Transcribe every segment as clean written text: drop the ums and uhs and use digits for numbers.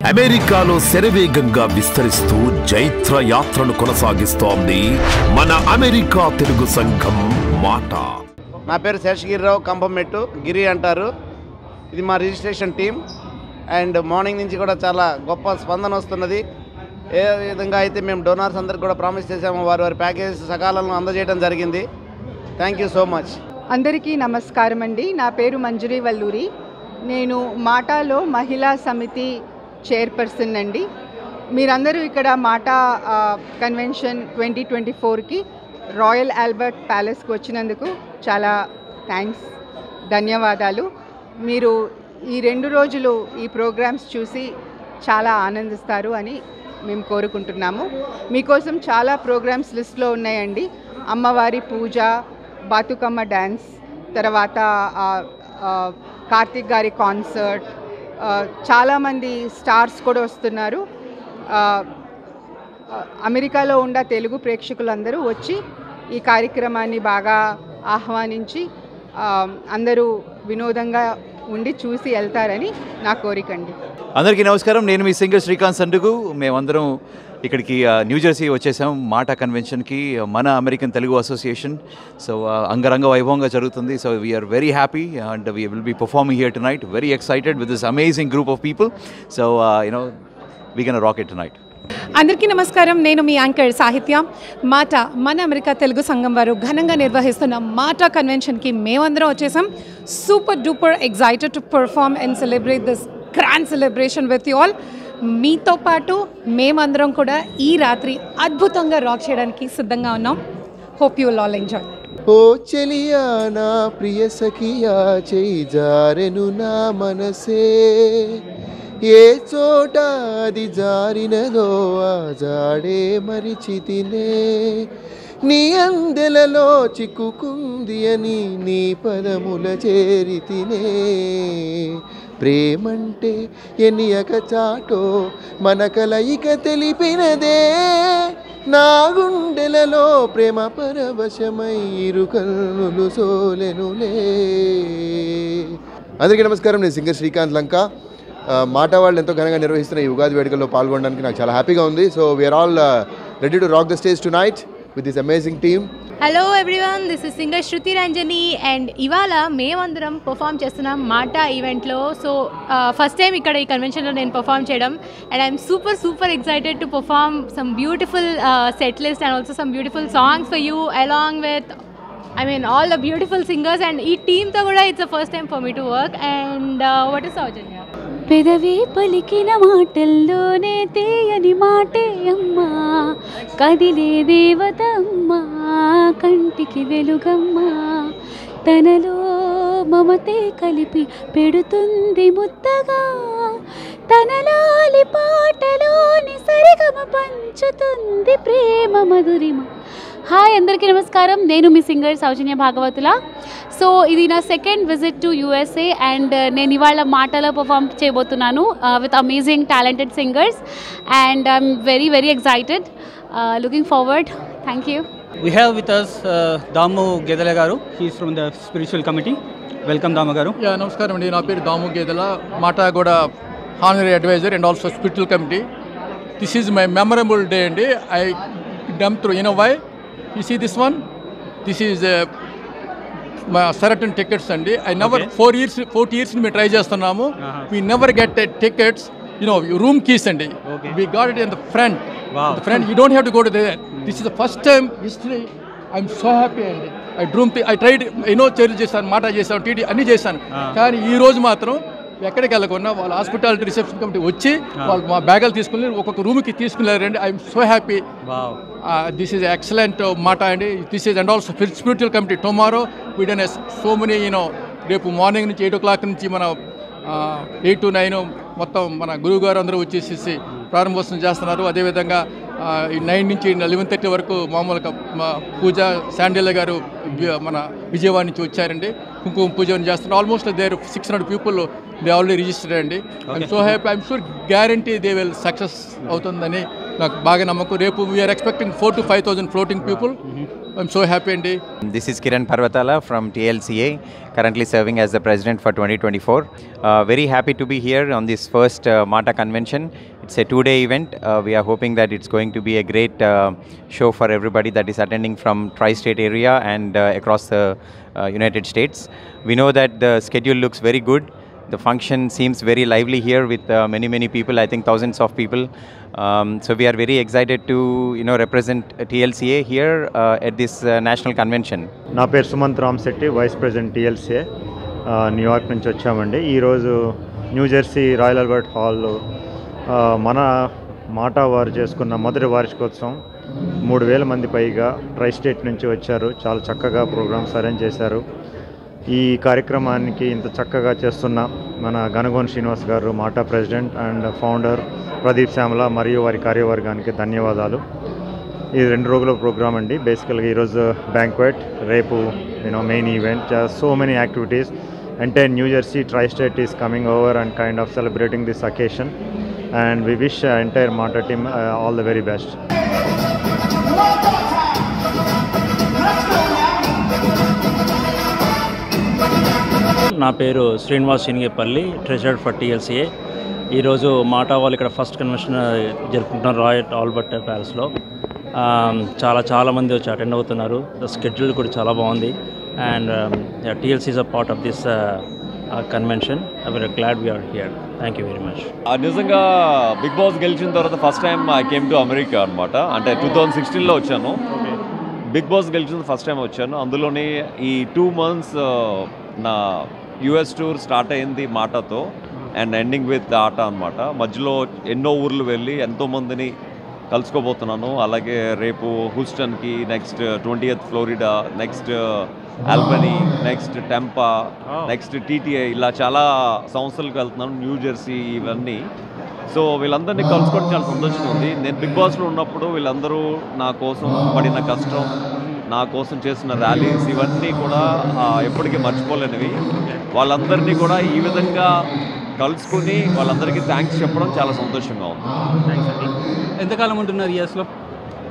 అమెరికాలో శరవేగంగా విస్తరిస్తూ జైత్ర యాత్రను కొనసాగిస్తోంది మన అమెరికా తెలుగు సంఘం మాట. నా పేరు శేషగిరిరావు, కంపమెట్టు గిరి అంటారు. ఇది మా రిజిస్ట్రేషన్ టీం. అండ్ మార్నింగ్ నుంచి కూడా చాలా గొప్ప స్పందన వస్తున్నది. ఏ విధంగా అయితే మేము డోనార్స్ అందరికి కూడా ప్రామిస్ చేసాము, వారి ప్యాకేజ్ సకాలంలో అందజేయడం జరిగింది. Thank you so much. అందరికీ నమస్కారం అండి. నా పేరు మంజరి వల్లూరి. నేను మాటాలో మహిళా సమితి చైర్పర్సన్ అండి. మీరందరూ ఇక్కడ మాటా కన్వెన్షన్ 2024కి రాయల్ ఆల్బర్ట్ ప్యాలెస్కి వచ్చినందుకు చాలా థ్యాంక్స్, ధన్యవాదాలు. మీరు ఈ 2 రోజులు ఈ ప్రోగ్రామ్స్ చూసి చాలా ఆనందిస్తారు అని మేము కోరుకుంటున్నాము. మీకోసం చాలా ప్రోగ్రామ్స్ లిస్ట్లో ఉన్నాయండి. అమ్మవారి పూజ, బాతుకమ్మ డ్యాన్స్, తర్వాత కార్తిక్ గారి కాన్సర్ట్, చాలామంది స్టార్స్ కూడా వస్తున్నారు. అమెరికాలో ఉన్న తెలుగు ప్రేక్షకులందరూ వచ్చి ఈ కార్యక్రమాన్ని బాగా ఆహ్వానించి అందరూ వినోదంగా ఉండి చూసి వెళ్తారని నా కోరికండి. అందరికీ నమస్కారం. నేను మీ సింగర్ శ్రీకాంత్ సండుగు. మేమందరం ఇక్కడికి న్యూజెర్సీ వచ్చేసాం మాటా కన్వెన్షన్కి, మన అమెరికన్ తెలుగు అసోసియేషన్. సో అంగరంగ వైభవంగా జరుగుతుంది. So we're very happy and we will be performing here tonight. Very excited with this amazing group of people. So we can rock it tonight. అందరికీ నమస్కారం. నేను మీ యాంకర్ సాహిత్య. మాటా మన అమెరికా తెలుగు సంఘం వారు ఘనంగా నిర్వహిస్తున్న మాటా కన్వెన్షన్కి మేమందరం వచ్చేసాం. Super duper excited to perform and celebrate this grand celebration with you all. మీతో పాటు మేమందరం కూడా ఈ రాత్రి అద్భుతంగా రాక్ చేయడానికి సిద్ధంగా ఉన్నాం. Hope you will all enjoy. ఓ చెలియా నా ప్రియ సఖియా, చేయి జారెను నా మనసే, ఏ చోట అది జారినదో ఆ జాడే మరిచితినే, నీ అందెలలో చిక్కుకుంది అని నీ పదముల చేరితినే, ప్రేమంటే ఎన్నియక చాటో మన కలయిక తెలిపినదే, నా గుండెలలో ప్రేమ పరవశమై ఇరు కన్నులు సోలెనులే. అందరికీ నమస్కారం. నేను సింగర్ శ్రీకాంత్ లంక. మాటా వాళ్ళు ఎంతో ఘనంగా నిర్వహిస్తున్న ఈ ఉగాది వేడుకల్లో పాల్గొనడానికి నాకు చాలా హ్యాపీగా ఉంది. So we're all ready to rock the stage tonight with this amazing team. Hello everyone, this is singer Shruti Ranjani and ఇవాళ మేమందరం పర్ఫామ్ చేస్తున్నాం మాటా ఈవెంట్లో. సో ఫస్ట్ టైం ఇక్కడ ఈ కన్వెన్షన్లో నేను పర్ఫామ్ చేయడం and I'm super excited to perform some beautiful set list and also some beautiful songs for you along with all the beautiful singers and ఈ టీమ్తో కూడా it's the first time for me to work and what is Saujanya? పెదవి పలికిన మాటల్లోనే తేయని మాటే అమ్మా, కదిలే దేవత అమ్మా, కంటికి వెలుగమ్మా, తనలో మమతే కలిపి పెడుతుంది ముద్దగా, తనలాలి పాటలోని సరిగమ పంచుతుంది ప్రేమ మధురిమ. హాయ్, అందరికీ నమస్కారం. నేను మీ సింగర్ సౌజన్య భాగవతుల. సో ఇది నా second visit to USA and నేను ఇవాళ మాటలో పర్ఫామ్ చేయబోతున్నాను with amazing talented singers and I'm very excited, looking forward. Thank you. We have with us Damu Gedala garu. He is from the spiritual committee. Welcome Damu garu. Yeah, namaskaram andi. Na peru Damu Gedala, Mata Goda honorary advisor and also spiritual committee. This is my memorable day andi. I dumped through, you know why? You see this one? This is my certain tickets andi. I never 40 years me try చేస్తున్నాము. We never get tickets, room keys andi. We got it in the front. Wow. The front, you don't have to go to there. This is the first time history. I'm so happy andi. I tried, చర్యలు చేశాను, మాట చేశాను, TT అన్నీ చేశాను. కానీ ఈ రోజు మాత్రం ఎక్కడికి వెళ్ళకుండా వాళ్ళ హాస్పిటాలిటీ రిసెప్షన్ కమిటీ వచ్చి వాళ్ళు మా బ్యాగులు తీసుకుని ఒక్కొక్క రూమ్కి తీసుకున్నారండి. I'm so happy. This is excellent మాట అండి. This is and also spiritual committee tomorrow we done so many రేపు మార్నింగ్ నుంచి 8 o'clock నుంచి మన 8 to 9 మొత్తం మన గురువు గారు అందరూ వచ్చేసేసి ప్రారంభోత్సవం చేస్తున్నారు. అదేవిధంగా 9 నుంచి 11:30 వరకు మామూలుగా పూజ శాండిల్య గారు మన విజయవాడ నుంచి వచ్చారండి. కుంకుమ పూజ చేస్తున్నారు. Almost there 600 people they already registered అండి. I'm so happy. I'm sure guarantee they will success అవుతుందని నాకు బాగా నమ్మకం. రేపు we're expecting 4,000 to 5,000 floating people. I'm so happy అండి. This is Kiran Parvatala from TLCA, currently serving as the president for 2024. Very happy to be here on this first MATA convention. It's a 2-day event. We are hoping that it's going to be a great show for everybody that is attending from tri-state area and across the United States. We know that the schedule looks very good. The function seems very lively here with many people, I think thousands of people. So we are very excited to represent TLCA here at this national convention. నా పేరు Sumanth Ram Shetty, vice president TLCA, New York నుంచి వచ్చామండి. ఈరోజు New Jersey royal Albert హాల్లో మన మాటా వారు చేసుకున్న మొదటి వార్షికోత్సవం. 3,000 మంది పైగా ట్రై స్టేట్ నుంచి వచ్చారు. చాలా చక్కగా ప్రోగ్రామ్స్ అరేంజ్ చేశారు. ఈ కార్యక్రమానికి ఇంత చక్కగా చేస్తున్న మన గనగోన్ శ్రీనివాస్ గారు, మాటా president and founder Pradeep Shyamala మరియు వారి కార్యవర్గానికి ధన్యవాదాలు. ఇది 2 రోజుల ప్రోగ్రామ్ అండి. బేసికల్గా ఈరోజు బ్యాంక్వెట్, రేపు main event, so many activities. Entire New Jersey tri-state is coming over and kind of celebrating this occasion, and we wish entire MATA team all the very best. నా పేరు శ్రీనివాస్ శనిగేపల్లి, ట్రెజరర్ ఫర్ TLCA. ఈరోజు మాటా వాళ్ళు ఇక్కడ first convention జరుపుకుంటున్నారు royal Albert ప్యాలెస్లో. చాలా మంది వచ్చి అటెండ్ అవుతున్నారు. ద స్కెడ్యూల్ కూడా చాలా బాగుంది. And TLC is a part of this convention. I'm very glad we are here. Thank you very much. నిజంగా బిగ్ బాస్ గెలిచిన తర్వాత first time I came to America అనమాట. అంటే 2016లో వచ్చాను. బిగ్ బాస్ గెలిచిన ఫస్ట్ టైం వచ్చాను. అందులోని ఈ 2 months నా US టూర్ స్టార్ట్ అయింది మాటాతో అండ్ ఎండింగ్ విత్ ఆట అనమాట. మధ్యలో ఎన్నో ఊర్లు వెళ్ళి ఎంతోమందిని కలుసుకోబోతున్నాను. అలాగే రేపు హూస్టన్కి, next 20th Florida, next Albany, next Tampa, next TTA, ఇలా చాలా సంస్థలకు వెళ్తున్నాను, న్యూ జెర్సీ ఇవన్నీ. సో వీళ్ళందరినీ కలుసుకోవడం చాలా సంతోషంగా ఉంది. నేను బిగ్ బాస్లో ఉన్నప్పుడు వీళ్ళందరూ నా కోసం పడిన కష్టం, నా కోసం చేసిన ర్యాలీస్ ఇవన్నీ కూడా ఎప్పటికీ మర్చిపోలేనివి. వాళ్ళందరినీ కూడా ఈ విధంగా కలుసుకుని వాళ్ళందరికీ థ్యాంక్స్ చెప్పడం చాలా సంతోషంగా ఉంది. ఎంతకాలం ఉంటున్నారు యూఎస్లో?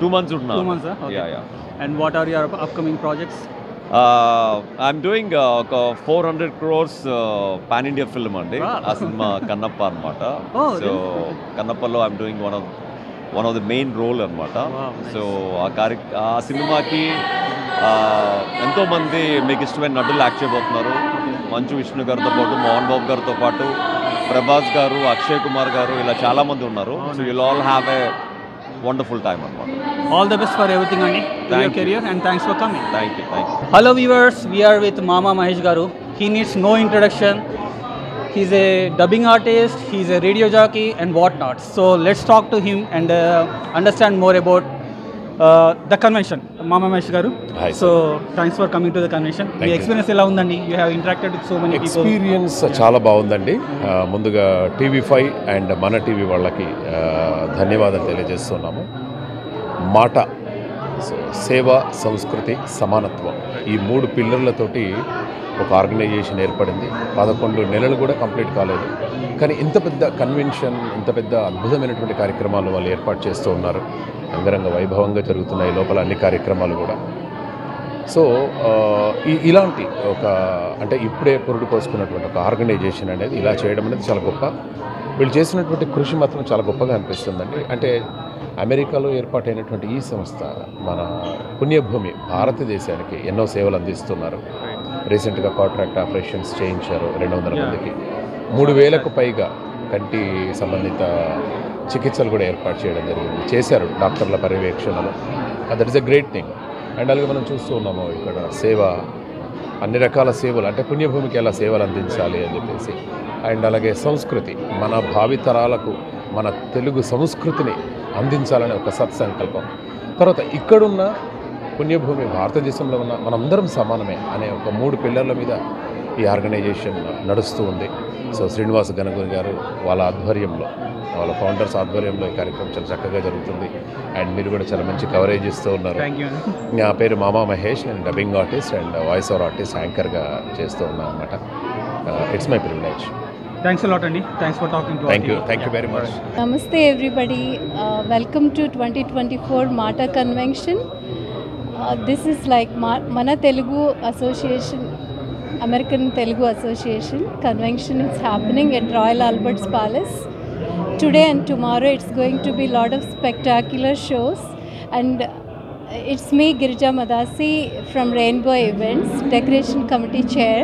2 months ఉంటున్నారు. 2 months. Yeah. And what are your upcoming projects? I'm doing ఒక 400 crores పాన్ ఇండియా ఫిల్మ్ అండి. ఆ సినిమా కన్నప్ప అనమాట. సో కన్నప్పలో I'm doing one of the main role అనమాట. సో ఆ సినిమాకి ఎంతోమంది మీకు ఇష్టమైన నటులు యాక్ట్ చేయబోతున్నారు. మంచు విష్ణు గారితో పాటు, మోహన్ బాబు గారితో పాటు, ప్రభాస్ గారు, అక్షయ్ కుమార్ గారు, ఇలా చాలామంది ఉన్నారు. So you'll all have a wonderful time అనమాట. All the best for everything Andy, to your career, and thanks for coming. Thank you. Hello viewers, we are with Mama Mahesh Garu. He needs no introduction. He's a dubbing artist, he's a radio jockey and whatnot. So let's talk to him and understand more about the convention. Mama Mahesh Garu. Hi. So thanks for coming to the convention. The experience ఎలా ఉందండి? You have interacted with so many people. Experience చాలా బాగుందండి. ముందుగా TV5 and మన TV వాళ్ళకి ధన్యవాదాలు తెలియజేస్తున్నాము. మాట, సేవ, సంస్కృతి, సమానత్వం, ఈ 3 పిల్లర్లతోటి ఒక ఆర్గనైజేషన్ ఏర్పడింది. 11 నెలలు కూడా కంప్లీట్ కాలేదు. కానీ ఇంత పెద్ద కన్వెన్షన్, ఇంత పెద్ద అద్భుతమైనటువంటి కార్యక్రమాలు వాళ్ళు ఏర్పాటు చేస్తూ ఉన్నారు. అంగరంగ వైభవంగా జరుగుతున్నాయి లోపల అన్ని కార్యక్రమాలు కూడా. సో ఇలాంటి ఒక అంటే ఇప్పుడే పురుడు పోసుకున్నటువంటి ఒక ఆర్గనైజేషన్ అనేది ఇలా చేయడం అనేది చాలా గొప్ప. వీళ్ళు చేసినటువంటి కృషి మాత్రం చాలా గొప్పగా అనిపిస్తుందండి. అంటే అమెరికాలో ఏర్పాటైనటువంటి ఈ సంస్థ మన పుణ్యభూమి భారతదేశానికి ఎన్నో సేవలు అందిస్తున్నారు. రీసెంట్గా కాంట్రాక్ట్ ఆపరేషన్స్ చేయించారు 200 మందికి. 3,000కు పైగా కంటి సంబంధిత చికిత్సలు కూడా ఏర్పాటు చేయడం జరిగింది. చేశారు డాక్టర్ల పర్యవేక్షణలో. That is a great thing. And అలాగే మనం చూస్తూ ఉన్నాము ఇక్కడ సేవ, అన్ని రకాల సేవలు, అంటే పుణ్యభూమికి ఎలా సేవలు అందించాలి అని చెప్పేసి. అండ్ అలాగే సంస్కృతి, మన భావితరాలకు మన తెలుగు సంస్కృతిని అందించాలనే ఒక సత్సంకల్పం. తర్వాత ఇక్కడున్న పుణ్యభూమి భారతదేశంలో ఉన్న మనందరం సమానమే అనే ఒక 3 పిల్లర్ల మీద ఈ ఆర్గనైజేషన్ నడుస్తూ ఉంది. సో శ్రీనివాస్ గనగోన్ గారు వాళ్ళ ఆధ్వర్యంలో, వాళ్ళ ఫౌండర్స్ ఆధ్వర్యంలో ఈ కార్యక్రమం చాలా చక్కగా జరుగుతుంది. అండ్ మీరు కూడా చాలా మంచి కవరేజ్ ఇస్తూ ఉన్నారు. నా పేరు మామా మహేష్, నేను dubbing artist and voice over artist, యాంకర్గా చేస్తూ ఉన్నాను అనమాట. It's my privilege. Thanks a lot Andy. Thanks for talking to us. Thank you very much. Namaste everybody. Welcome to 2024 MATA convention. This is like Mana Telugu Association, American Telugu Association convention is happening at Royal Albert's Palace. Today and tomorrow it's going to be a lot of spectacular shows, and it's me, Girija Madasi from Rainbow Events, Decoration Committee Chair.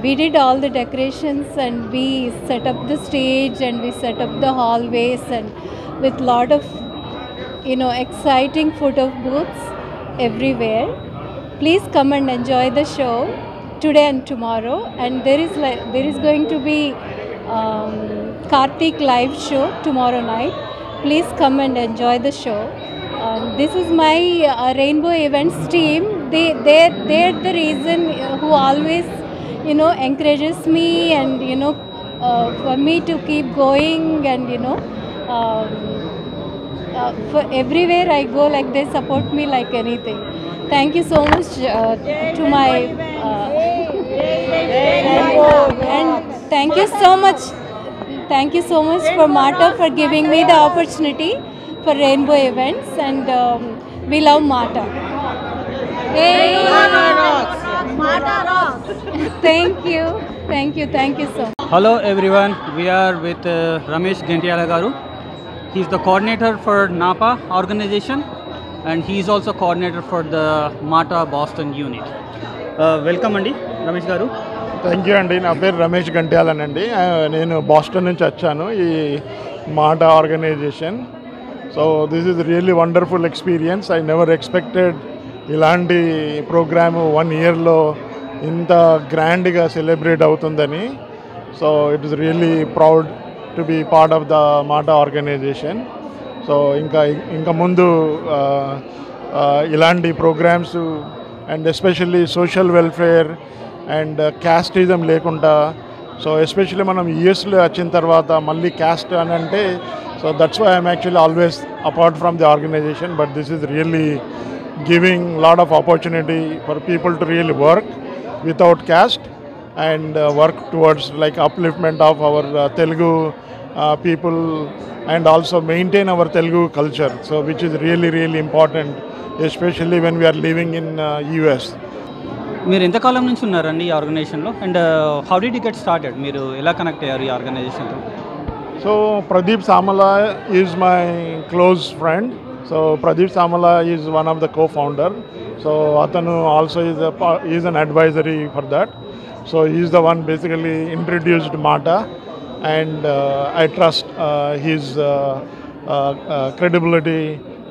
We did all the decorations and we set up the stage and we set up the hallways, and with lot of exciting photo booths everywhere. Please come and enjoy the show today and tomorrow, and there is going to be Karthik live show tomorrow night. Please come and enjoy the show. This is my Rainbow Events team. They're the reason who always encourages me, and for me to keep going, and for everywhere I go, like they support me like anything. Thank you so much to my and thank you so much for Mata for giving me the opportunity for Rainbow Events, and we love Mata. Mata rocks. Thank you so much. Hello everyone, we are with Ramesh Gentiala garu. He is the coordinator for NAPA organization, and he is also coordinator for the Mata Boston unit. Welcome andi Ramesh garu. Thank you అండి. నా పేరు రమేష్ గంట్యాలన్ అండి. నేను Boston నుంచి వచ్చాను ఈ MATA organisation. So this is really wonderful experience. I never expected ఇలాంటి programme 1 yearలో ఇంత గ్రాండ్గా సెలబ్రేట్ అవుతుందని. So it is really proud to be part of the MATA organisation. So ఇంకా ముందు ఇలాంటి programmes and especially social welfare and casteism లేకుండా, so especially మనం యూఎస్లో వచ్చిన తర్వాత మళ్ళీ క్యాస్ట్ అని అంటే, so that's why I'm actually always apart from the organisation. But this is really giving lot of opportunity for people to really work without caste and work towards like upliftment of our Telugu people, and also maintain our Telugu culture, so which is really important, especially when we are living in US. మీరు ఎంత కాలం నుంచి ఉన్నారండి ఈ ఆర్గనైజేషన్లో, and how did you get started? మీరు ఎలా connect అయ్యారు ఈ ఆర్గనైజేషన్తో? So Pradeep Samala is my close friend. So Pradeep Samala is one of the co-founder. So atanu also is an advisory for that. So he is the one basically introduced Mata, and I trust his credibility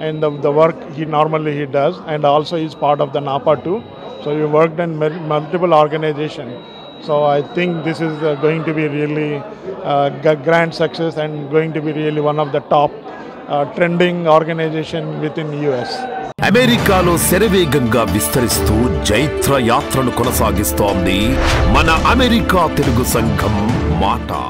and the work he normally does, and also he is part of the NAPA too. So he worked in multiple organizations. So I think this is going to be really grand success, and going to be really one of the top trending organization within US. అమెరికాలో శరవేగంగా విస్తరిస్తూ జైత్ర యాత్రను కొనసాగిస్తోంది మన America Telugu సంఘం మాటా.